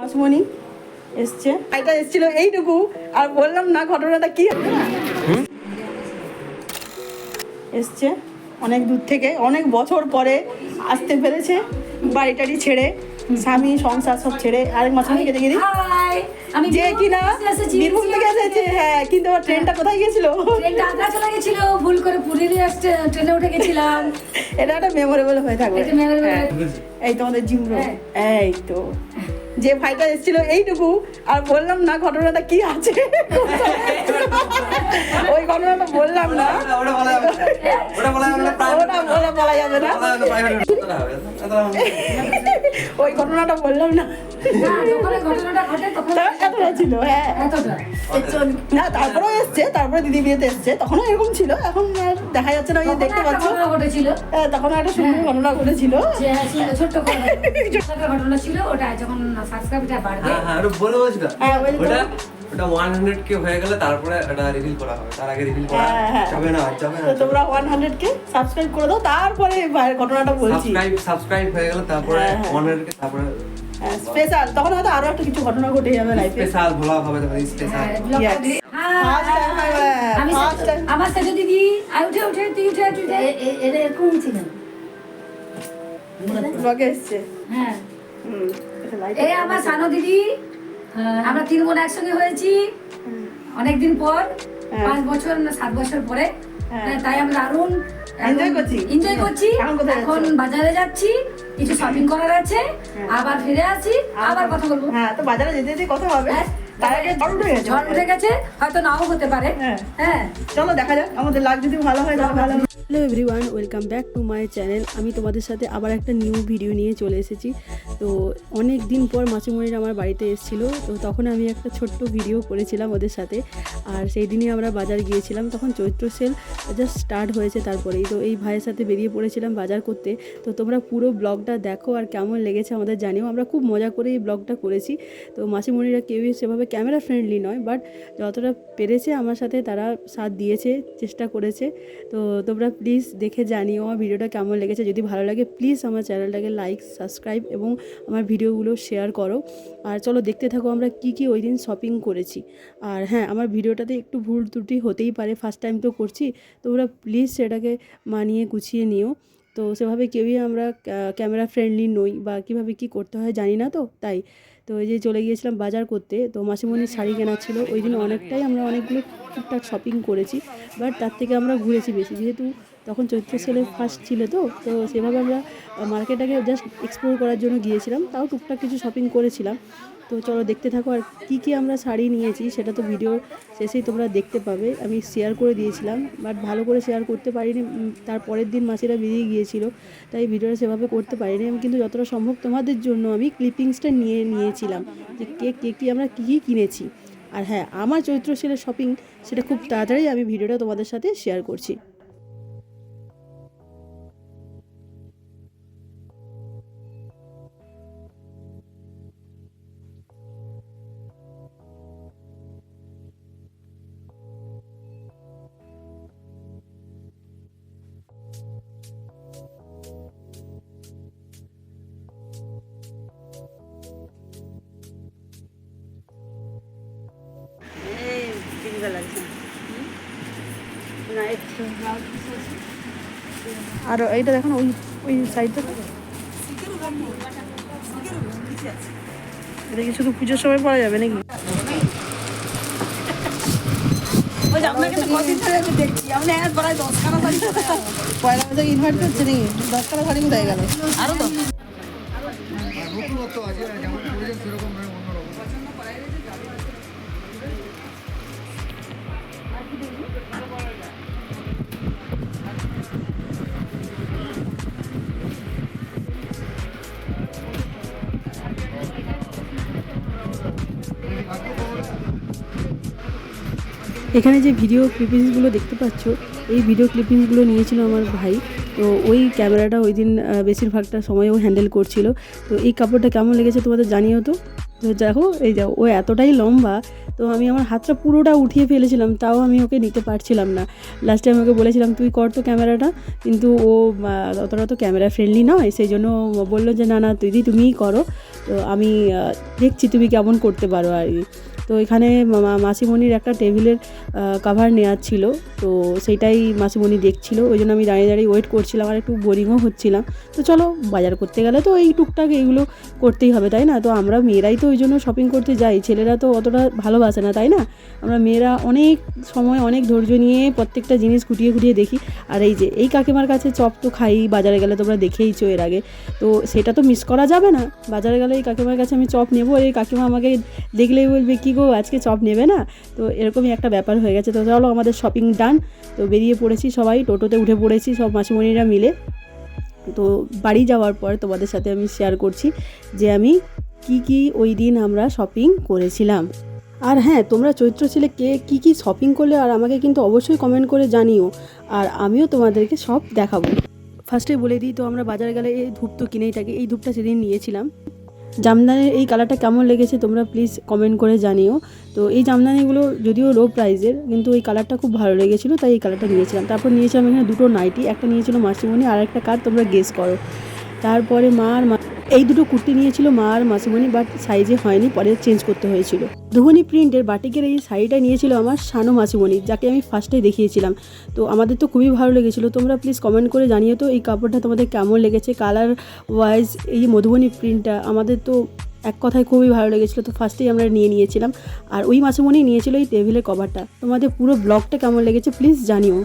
মাসুমণি এসছে, এটা এসেছিল এইটুকু, আর বললাম না ঘটনাটা কি এসছে অনেক দূর থেকে, অনেক বছর পরে আসতে পেরেছে বাড়িটারি ছেড়ে, স্বামী সংসার সব ছেড়ে। আরেক মাসুমণিকে দেখে দিই, যে কিনা বীরভূম থেকে এসেছে। হ্যাঁ, কিন্তু আমার ট্রেনটা কোথায় গেছিল? ট্রেনটা আগ্রা চলে গেছিল, ভুল করে পুরীর ট্রেনে উঠে গেছিলাম। এটা একটা মেমোরেবল হয়ে থাকবে। এই তোমাদের জিমরো, এই তো যে ভাইটা এসেছিল এইটুকু, আর বললাম না ঘটনাটা কি আছে। ওই ঘটনাটা বললাম না, ওটা বলা যাবে না, ওই ঘটনাটা বললাম না। এতটা ছিল, হ্যাঁ না, তারপরেও এসছে, তারপরে দিদি বিয়েতে এসছে, তখনও এরকম ছিল, এখন আর দেখা যাচ্ছে না। ওই দেখতে পাচ্ছ, তখন একটা সুন্দর ঘটনা ঘটেছিল, ছোট্ট ঘটনা ছিল। ওটা যখন সাবস্ক্রাইবটা বাড়বে, ওটা 100k হয়ে গেলে তারপরে এটা রিভিল করা হবে, তার আগে রিভিল করা যাবে না। তো তোমরা 100k সাবস্ক্রাইব করে দাও, তারপরে ভাইয়ের ঘটনাটা বলছি। সাবস্ক্রাইব হয়ে গেলে তারপরে 100k, তারপরে স্পেশাল, তখন হয়তো আরো একটা কিছু ঘটনা ঘটে যাবে লাইফে। স্পেশাল ব্লগ হবে, তখন স্পেশাল। আমার সাথে দিদি উঠে উঠে তুই উঠে উঠে এটা এরকম ছিল। ব্লগে এসছে, হ্যাঁ এই আমার সানো দিদি, আমরা 3 বোন একসঙ্গে হয়েছি অনেকদিন পর, 5 বছর না 7 বছর পরে। তাই আমরা দারুণ এনজয় করছি। এখন বাজারে যাচ্ছি, কিছু শপিং করার আছে, আবার ফিরে আসি, আবার কথা বলবো। হ্যাঁ, তো বাজারে যেতে যেতে কথা হবে। তার আগে ঝড় উঠে গেছে, হয়তো নাও হতে পারে। হ্যাঁ, চলো দেখা যাক, আমাদের লাগ যদি ভালো হয় তাহলে ভালো। Hello everyone, welcome back to my channel. আমি তোমাদের সাথে আবার একটা নিউ ভিডিও নিয়ে চলে এসেছি। তো অনেক দিন পর মাসিমণিরা আমার বাড়িতে এসেছিলো, তো তখন আমি একটা ছোট্ট ভিডিও করেছিলাম ওদের সাথে। আর সেই দিনই আমরা বাজার গিয়েছিলাম, তখন চৈত্র সেল জাস্ট স্টার্ট হয়েছে তারপরেই। তো এই ভাইয়ের সাথে বেরিয়ে পড়েছিলাম বাজার করতে। তো তোমরা পুরো ব্লগটা দেখো, আর কেমন লেগেছে আমাদের জানিও। আমরা খুব মজা করে এই ব্লগটা করেছি। তো মাসিমণিরা কেউই সেভাবে ক্যামেরা ফ্রেন্ডলি নয়, বাট যতটা পেরেছে আমার সাথে তারা সাথ দিয়েছে, চেষ্টা করেছে। তো তোমরা প্লিজ দেখে জানিও আমার ভিডিওটা কেমন লেগেছে। যদি ভালো লাগে প্লিজ আমার চ্যানেলটাকে লাইক, সাবস্ক্রাইব এবং আমার ভিডিওগুলো শেয়ার করো। আর চলো দেখতে থাকো আমরা কি কি ওই দিন শপিং করেছি। আর হ্যাঁ, আমার ভিডিওটাতে একটু ভুল ত্রুটি হতেই পারে, ফার্স্ট টাইম তো করছি, তোমরা প্লিজ সেটাকে মানিয়ে গুছিয়ে নিও। তো সেভাবে কেউই আমরা ক্যামেরা ফ্রেন্ডলি নই, বা কীভাবে কী করতে হয় জানি না, তো তাই। তো এই যে চলে গিয়েছিলাম বাজার করতে। তো মাসিমণির শাড়ি কেনা ছিল ওই দিন, অনেকটাই আমরা অনেকগুলো টুকটাক শপিং করেছি, বাট তার থেকে আমরা ঘুরেছি বেশি, যেহেতু তখন চৈত্র সেলের ফার্স্ট ছিল। তো সেভাবে আমরা মার্কেটটাকে জাস্ট এক্সপ্লোর করার জন্য গিয়েছিলাম, তাও টুকটাক কিছু শপিং করেছিলাম। তো চলো দেখতে থাকো। আর কী আমরা শাড়ি নিয়েছি সেটা তো ভিডিও শেষেই তোমরা দেখতে পাবে। আমি শেয়ার করে দিয়েছিলাম, বাট ভালো করে শেয়ার করতে পারিনি, তার পরের দিন মাসিরা বেরিয়ে গিয়েছিল, তাই ভিডিওটা সেভাবে করতে পারিনি আমি। কিন্তু যতটা সম্ভব তোমাদের জন্য আমি ক্লিপিংসটা নিয়েছিলাম, যে কে আমরা কী কিনেছি। আর হ্যাঁ, আমার চৈত্র সেলের শপিং সেটা খুব তাড়াতাড়ি আমি ভিডিওটা তোমাদের সাথে শেয়ার করছি। আর এইটা দেখুন, ওই সাইডটা, এটা কি শুধু পুজোর সময় পাওয়া যাবে নাকি? পয়লা বৈশাখ ইনভাইট করছে নাকি? 10খানা শাড়ি কোথায় গেল? আরো তো এখানে যে ভিডিও ক্লিপিংসগুলো দেখতে পাচ্ছ, এই ভিডিও ক্লিপিংসগুলো নিয়েছিল আমার ভাই। তো ওই ক্যামেরাটা ওই দিন বেশিরভাগটা সময়ও হ্যান্ডেল করছিল। তো এই কাপড়টা কেমন লেগেছে তোমাদের জানিও তো। তো দেখো, এই যাও, ও এতটাই লম্বা, তো আমি আমার হাতটা পুরোটা উঠিয়ে ফেলেছিলাম, তাও আমি ওকে নিতে পারছিলাম না। লাস্টে আমি ওকে বলেছিলাম তুই কর তো ক্যামেরাটা, কিন্তু ও অতটা তো ক্যামেরা ফ্রেন্ডলি নয়, সেই জন্য বললো যে না না দিদি তুমিই করো, তো আমি দেখছি তুমি কেমন করতে পারো আর কি। তো এখানে মাসিমণির একটা টেবিলের কভার নেওয়ার ছিল, তো সেইটাই মাসিমণি দেখছিল, ওই জন্য আমি দাঁড়িয়ে দাঁড়িয়ে ওয়েট করছিলাম আর একটু বোরিংও হচ্ছিলাম। তো চলো বাজার করতে গেলে তো এই টুকটাক এইগুলো করতেই হবে, তাই না? তো আমরা মেয়েরাই তো ওই জন্য শপিং করতে যাই, ছেলেরা তো অতটা ভালোবাসে না, তাই না? আমরা মেয়েরা অনেক সময় অনেক ধৈর্য নিয়ে প্রত্যেকটা জিনিস খুঁটিয়ে খুঁটিয়ে দেখি। আর এই যে এই কাকিমার কাছে চপ তো খাই বাজারে গেলে, তোমরা দেখেইছো এর আগে, তো সেটা তো মিস করা যাবে না। বাজারে গেলে এই কাকিমার কাছে আমি চপ নেবো, এই কাকিমা আমাকে দেখলেই বলবে কী গো আজকে চপ নেবে না? তো এরকমই একটা ব্যাপার হয়ে গেছে। তো চলো আমাদের শপিং ডান, তো বেরিয়ে পড়েছি সবাই, টোটোতে উঠে পড়েছি সব মাসিমণিরা মিলে। তো বাড়ি যাওয়ার পর তোমাদের সাথে আমি শেয়ার করছি যে আমি কি ওই দিন আমরা শপিং করেছিলাম। আর হ্যাঁ, তোমরা চৈত্র ছেলে কে কী শপিং করলে আর আমাকে কিন্তু অবশ্যই কমেন্ট করে জানিও, আর আমিও তোমাদেরকে সব দেখাবো। ফার্স্টে বলে দিই, তো আমরা বাজারে গেলে এই ধূপ তো কিনেই থাকি, এই ধূপটা সেদিন নিয়েছিলাম। জামদানির এই কালারটা কেমন লেগেছে তোমরা প্লিজ কমেন্ট করে জানিও। তো এই জামদানিগুলো যদিও লো প্রাইসের, কিন্তু এই কালারটা খুব ভালো লেগেছিলো, তাই এই কালারটা নিয়েছিলাম। তারপর নিয়েছিলাম এখানে দুটো নাইটি, একটা নিয়েছিল মাসিমণি আর একটা কার তোমরা গেস করো। তারপরে এই দুটো কুর্তি নিয়েছিল মা আর মাসিমণি, বাট সাইজে হয়নি, পরে চেঞ্জ করতে হয়েছিল। ধুবনি প্রিন্টের বাটিকের এই শাড়িটা নিয়েছিল আমার শানু মাসিমণি, যাকে আমি ফার্স্টে দেখিয়েছিলাম। তো আমাদের তো খুবই ভালো লেগেছিলো, তোমরা প্লিজ কমেন্ট করে জানিও তো এই কাপড়টা তোমাদের কেমন লেগেছে। কালার ওয়াইজ এই মধুবনী প্রিন্টটা আমাদের তো এক কথায় খুবই ভালো লেগেছিলো, তো ফার্স্টেই আমরা নিয়েছিলাম। আর ওই মাসিমণি নিয়েছিল এই টেবিলের কভারটা। তোমাদের পুরো ব্লগটা কেমন লেগেছে প্লিজ জানিও।